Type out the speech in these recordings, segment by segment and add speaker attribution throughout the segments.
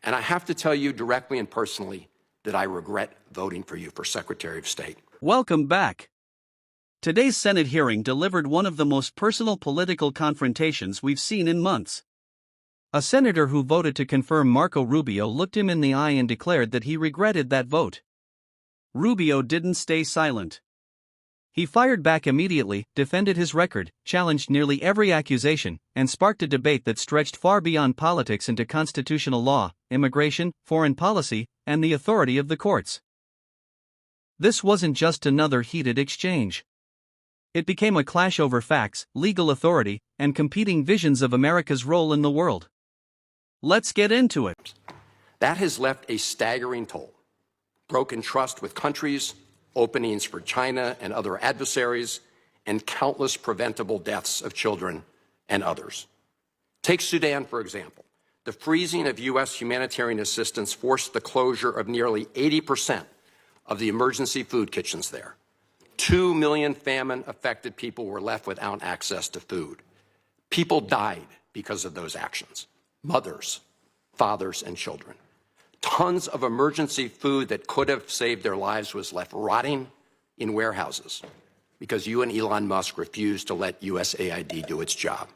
Speaker 1: And I have to tell you directly and personally that I regret voting for you for Secretary of State.
Speaker 2: Welcome back. Today's Senate hearing delivered one of the most personal political confrontations we've seen in months. A senator who voted to confirm Marco Rubio looked him in the eye and declared that he regretted that vote. Rubio didn't stay silent. He fired back immediately, defended his record, challenged nearly every accusation, and sparked a debate that stretched far beyond politics into constitutional law, immigration, foreign policy, and the authority of the courts. This wasn't just another heated exchange. It became a clash over facts, legal authority, and competing visions of America's role in the world. Let's get into it.
Speaker 1: That has left a staggering toll. Broken trust with countries, openings for China and other adversaries, and countless preventable deaths of children and others. Take Sudan, for example. The freezing of U.S. humanitarian assistance forced the closure of nearly 80% of the emergency food kitchens there. 2 million famine-affected people were left without access to food. People died because of those actions. Mothers, fathers, and children. Tons of emergency food that could have saved their lives was left rotting in warehouses because you and Elon Musk refused to let USAID do its job.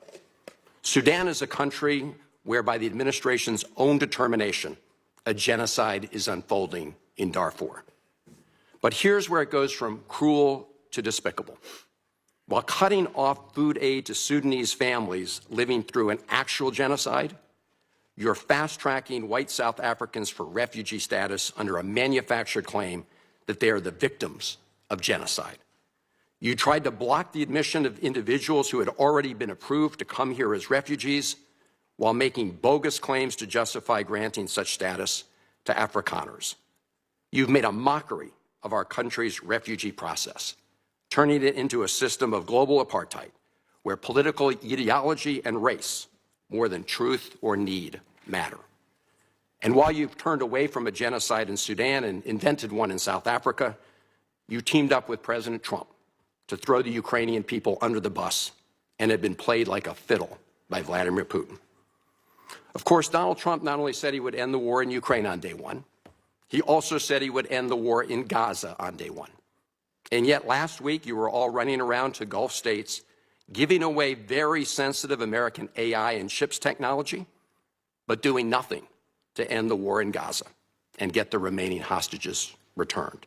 Speaker 1: Sudan is a country where, by the administration's own determination, a genocide is unfolding in Darfur. But here's where it goes from cruel to despicable. While cutting off food aid to Sudanese families living through an actual genocide, you're fast-tracking white South Africans for refugee status under a manufactured claim that they are the victims of genocide. You tried to block the admission of individuals who had already been approved to come here as refugees while making bogus claims to justify granting such status to Afrikaners. You've made a mockery of our country's refugee process, turning it into a system of global apartheid where political ideology and race, more than truth or need, matter. And while you've turned away from a genocide in Sudan and invented one in South Africa, you teamed up with President Trump to throw the Ukrainian people under the bus and have been played like a fiddle by Vladimir Putin. Of course, Donald Trump not only said he would end the war in Ukraine on day one, he also said he would end the war in Gaza on day one. And yet last week you were all running around to Gulf states giving away very sensitive American AI and chips technology, but doing nothing to end the war in Gaza and get the remaining hostages returned.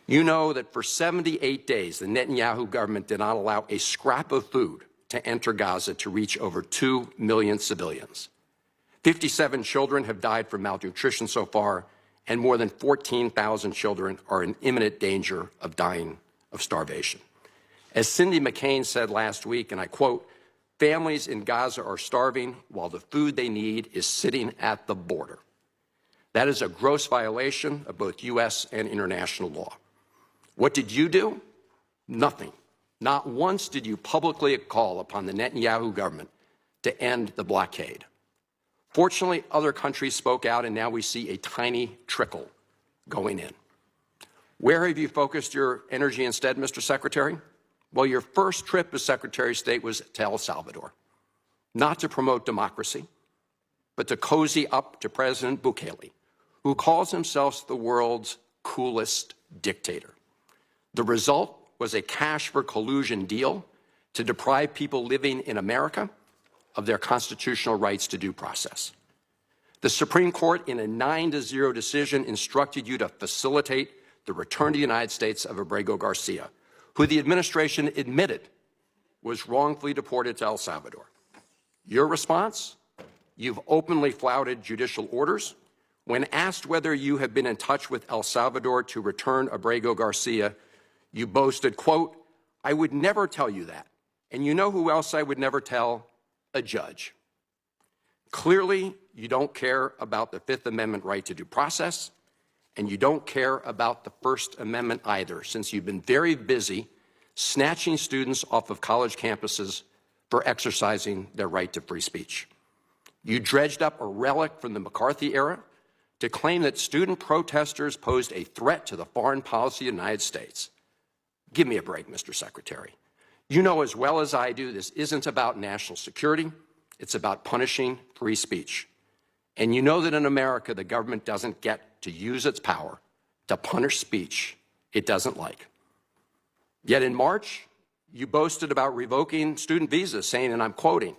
Speaker 1: You know that for 78 days, the Netanyahu government did not allow a scrap of food to enter Gaza to reach over 2 million civilians. 57 children have died from malnutrition so far, and more than 14,000 children are in imminent danger of dying of starvation. As Cindy McCain said last week, and I quote, "Families in Gaza are starving while the food they need is sitting at the border." That is a gross violation of both U.S. and international law. What did you do? Nothing. Not once did you publicly call upon the Netanyahu government to end the blockade. Fortunately, other countries spoke out, and now we see a tiny trickle going in. Where have you focused your energy instead, Mr. Secretary? Well, your first trip as Secretary of State was to El Salvador, not to promote democracy, but to cozy up to President Bukele, who calls himself the world's coolest dictator. The result was a cash for collusion deal to deprive people living in America of their constitutional rights to due process. The Supreme Court, in a 9-0 decision, instructed you to facilitate the return to the United States of Abrego Garcia, who the administration admitted was wrongfully deported to El Salvador. Your response? You've openly flouted judicial orders. When asked whether you have been in touch with El Salvador to return Abrego Garcia, you boasted, quote, "I would never tell you that. And you know who else I would never tell? A judge." Clearly, you don't care about the Fifth Amendment right to due process, and you don't care about the First Amendment either, since you've been very busy snatching students off of college campuses for exercising their right to free speech. You dredged up a relic from the McCarthy era to claim that student protesters posed a threat to the foreign policy of the United States. Give me a break, Mr. Secretary. You know as well as I do this isn't about national security. It's about punishing free speech. And you know that in America, the government doesn't get to use its power to punish speech it doesn't like. Yet in March, you boasted about revoking student visas, saying, and I'm quoting,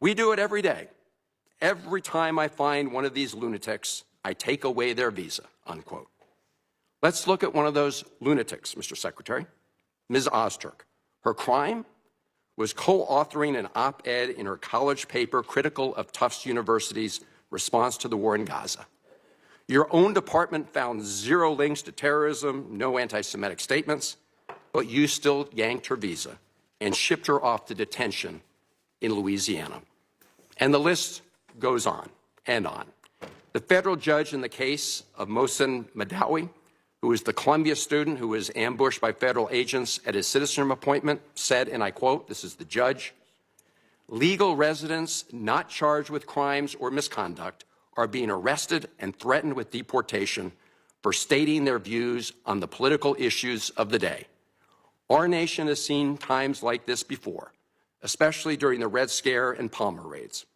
Speaker 1: "We do it every day. Every time I find one of these lunatics, I take away their visa," unquote. Let's look at one of those lunatics, Mr. Secretary, Ms. Ozturk. Her crime was co-authoring an op-ed in her college paper critical of Tufts University's response to the war in Gaza. Your own department found zero links to terrorism, no anti-Semitic statements, but you still yanked her visa and shipped her off to detention in Louisiana. And the list goes on and on. The federal judge in the case of Mohsen Madawi, who is the Columbia student who was ambushed by federal agents at his citizenship appointment, said, and I quote, this is the judge, "Legal residents not charged with crimes or misconduct are being arrested and threatened with deportation for stating their views on the political issues of the day. Our nation has seen times like this before, especially during the Red Scare and Palmer raids.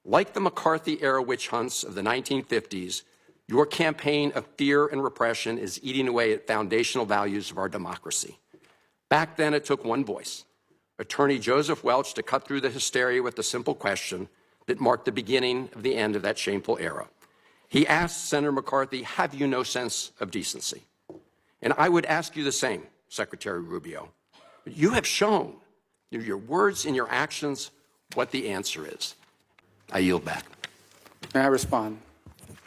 Speaker 1: Like the McCarthy-era witch hunts of the 1950s, your campaign of fear and repression is eating away at foundational values of our democracy. Back then, it took one voice, Attorney Joseph Welch, to cut through the hysteria with the simple question that marked the beginning of the end of that shameful era. He asked Senator McCarthy, have you no sense of decency? And I would ask you the same, Secretary Rubio. You have shown through your words and your actions what the answer is. I yield back.
Speaker 3: May I respond?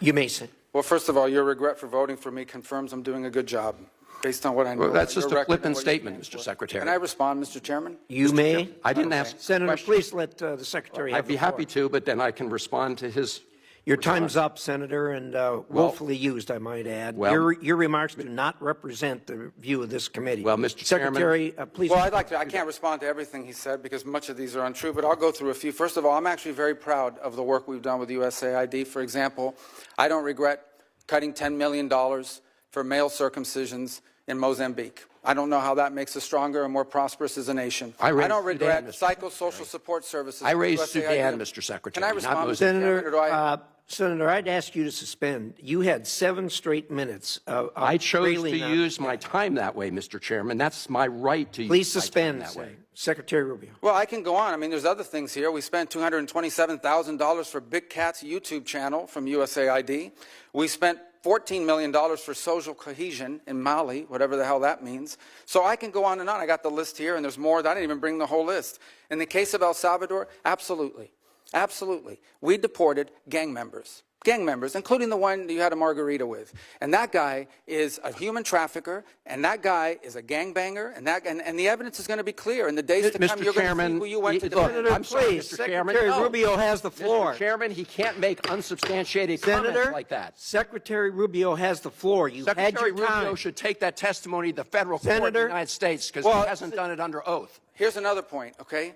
Speaker 4: You may sit.
Speaker 3: Well, first of all, your regret for voting for me confirms I'm doing a good job, based on what I know.
Speaker 1: Well, that's just
Speaker 3: your
Speaker 1: a
Speaker 3: record
Speaker 1: flippant
Speaker 3: and what
Speaker 1: statement,
Speaker 3: you
Speaker 1: Mr.
Speaker 3: stand for.
Speaker 1: Secretary.
Speaker 3: Can I respond, Mr. Chairman?
Speaker 4: You may.
Speaker 1: I didn't ask.
Speaker 4: Senator,
Speaker 1: question.
Speaker 4: please let the Secretary have
Speaker 1: I'd be
Speaker 4: the floor.
Speaker 1: happy to, but then I can respond to his.
Speaker 4: Your time's up, Senator, and woefully used, I might add.
Speaker 1: Well-
Speaker 4: your remarks do not represent the view of this committee.
Speaker 1: Well, Mr. Chairman-
Speaker 4: Secretary, please.
Speaker 3: Well, I'd like to. I can't respond to everything he said because much of these are untrue, but I'll go through a few. First of all, I'm actually very proud of the work we've done with USAID. For example, I don't regret cutting $10 million for male circumcisions in Mozambique. I don't know how that makes us stronger and more prosperous as a nation. I don't regret psychosocial support services.
Speaker 1: I raised
Speaker 3: USAID.
Speaker 1: Sudan, Mr. Secretary.
Speaker 3: Can I respond, Mr.
Speaker 4: Senator,
Speaker 3: Chairman, or do I?
Speaker 4: Senator, I'd ask you to suspend. You had 7 straight minutes of
Speaker 1: I chose to
Speaker 4: railing on-
Speaker 1: use my time that way, Mr. Chairman. That's my right to
Speaker 4: Please
Speaker 1: use my time
Speaker 4: suspend,
Speaker 1: that way.
Speaker 4: Secretary Rubio.
Speaker 3: Well, I can go on. I mean, there's other things here. We spent $227,000 for Big Cat's YouTube channel from USAID. We spent $14 million for social cohesion in Mali, whatever the hell that means. So I can go on and on. I got the list here, and there's more. I didn't even bring the whole list. In the case of El Salvador, absolutely. Absolutely. We deported gang members, including the one you had a margarita with. And that guy is a human trafficker, and that guy is a gangbanger, and the evidence is going to be clear. In the days to come, you're going to see who you went to defend.
Speaker 4: Senator,
Speaker 1: I'm sorry,
Speaker 4: please,
Speaker 1: Mr. Chairman.
Speaker 4: Secretary
Speaker 1: No.
Speaker 4: Rubio has the floor.
Speaker 1: Mr. Chairman, he can't make unsubstantiated comments
Speaker 4: Senator,
Speaker 1: like that.
Speaker 4: Secretary Rubio has the floor. You
Speaker 1: Secretary
Speaker 4: had your time.
Speaker 1: Rubio should take that testimony to the federal court of the
Speaker 4: Senator,
Speaker 1: United States because
Speaker 3: well,
Speaker 1: he hasn't done it under oath.
Speaker 3: Here's another point, okay?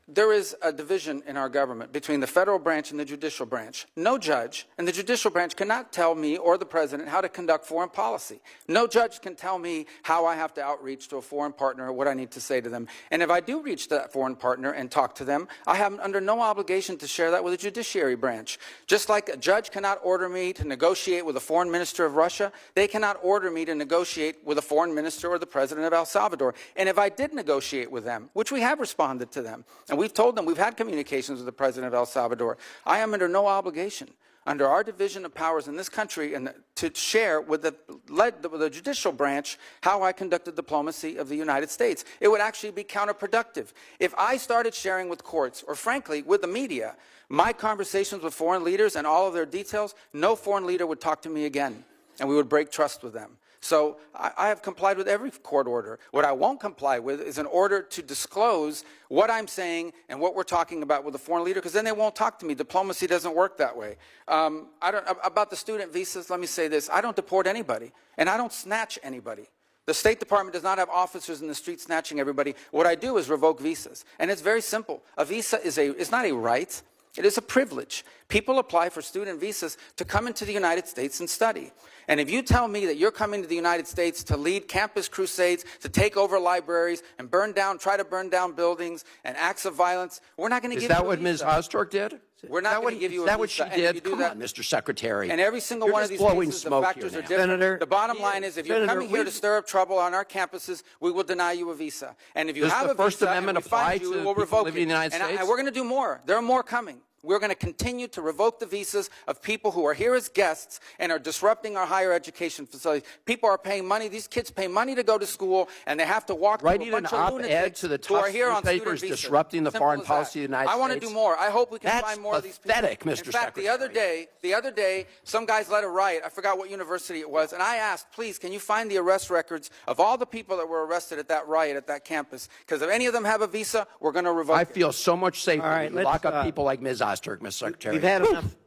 Speaker 3: There is a division in our government between the federal branch and the judicial branch. No judge in the judicial branch cannot tell me or the president how to conduct foreign policy. No judge can tell me how I have to outreach to a foreign partner or what I need to say to them. And if I do reach that foreign partner and talk to them, I have under no obligation to share that with the judiciary branch. Just like a judge cannot order me to negotiate with a foreign minister of Russia, they cannot order me to negotiate with a foreign minister or the president of El Salvador. And if I did negotiate with them, which we have responded to them, and we've told them we've had communications with the president of El Salvador, I am under no obligation under our division of powers in this country and to share with the judicial branch how I conducted diplomacy of the United States. It would actually be counterproductive. If I started sharing with courts, or frankly, with the media, my conversations with foreign leaders and all of their details, no foreign leader would talk to me again, and we would break trust with them. So I have complied with every court order. What I won't comply with is an order to disclose what I'm saying and what we're talking about with a foreign leader, because then they won't talk to me. Diplomacy doesn't work that way. About the student visas, let me say this. I don't deport anybody, and I don't snatch anybody. The State Department does not have officers in the street snatching everybody. What I do is revoke visas, and it's very simple. A visa is not a right. It is a privilege. People apply for student visas to come into the United States and study. And if you tell me that you're coming to the United States to lead campus crusades, to take over libraries and try to burn down buildings and acts of violence, we're not going to give you a visa.
Speaker 1: Is that what Ms. Ozturk did?
Speaker 3: We're not going to give you a visa.
Speaker 1: Is that what she did? Come on, Mr. Secretary.
Speaker 3: And every single
Speaker 1: You're
Speaker 3: one of
Speaker 1: just
Speaker 3: these
Speaker 1: blowing
Speaker 3: cases, the
Speaker 1: smoke
Speaker 3: factors
Speaker 1: here
Speaker 3: are
Speaker 1: now.
Speaker 3: different.
Speaker 4: Senator,
Speaker 3: the bottom line is, if you're
Speaker 4: Senator,
Speaker 3: coming here to stir up trouble on our campuses, we will deny you a visa. And if you
Speaker 1: Does
Speaker 3: have
Speaker 1: the
Speaker 3: a
Speaker 1: First
Speaker 3: visa
Speaker 1: Amendment
Speaker 3: and we find
Speaker 1: apply
Speaker 3: you,
Speaker 1: to
Speaker 3: we'll
Speaker 1: people
Speaker 3: revoke
Speaker 1: living in the United
Speaker 3: and
Speaker 1: States?
Speaker 3: we're going to do more. There are more coming. We're going to continue to revoke the visas of people who are here as guests and are disrupting our higher education facilities. People are paying money. These kids pay money to go to school, and they have to walk
Speaker 1: Writing
Speaker 3: through a
Speaker 1: an
Speaker 3: bunch of
Speaker 1: op-ed
Speaker 3: lunatics
Speaker 1: to the
Speaker 3: who are
Speaker 1: Tufts
Speaker 3: here on student
Speaker 1: newspapers
Speaker 3: visas.
Speaker 1: disrupting the
Speaker 3: Simple
Speaker 1: foreign
Speaker 3: as
Speaker 1: policy
Speaker 3: that.
Speaker 1: of the United
Speaker 3: I want to
Speaker 1: States.
Speaker 3: do more. I hope we can
Speaker 1: That's
Speaker 3: find more of these people.
Speaker 1: pathetic, Mr.
Speaker 3: In fact, the
Speaker 1: Secretary.
Speaker 3: other day, some guys led a riot. I forgot what university it was, and I asked, please, can you find the arrest records of all the people that were arrested at that riot at that campus? Because if any of them have a visa, we're going to revoke
Speaker 1: I
Speaker 3: it.
Speaker 1: feel so much safer
Speaker 4: All right,
Speaker 1: when you lock
Speaker 4: let's,
Speaker 1: up people like Ms. Ozturk, Mr. Secretary.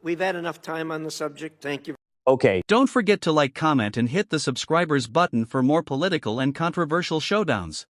Speaker 4: We've had enough time on the subject. Thank you.
Speaker 5: Okay.
Speaker 2: Don't forget to like, comment, and hit the subscribers button for more political and controversial showdowns.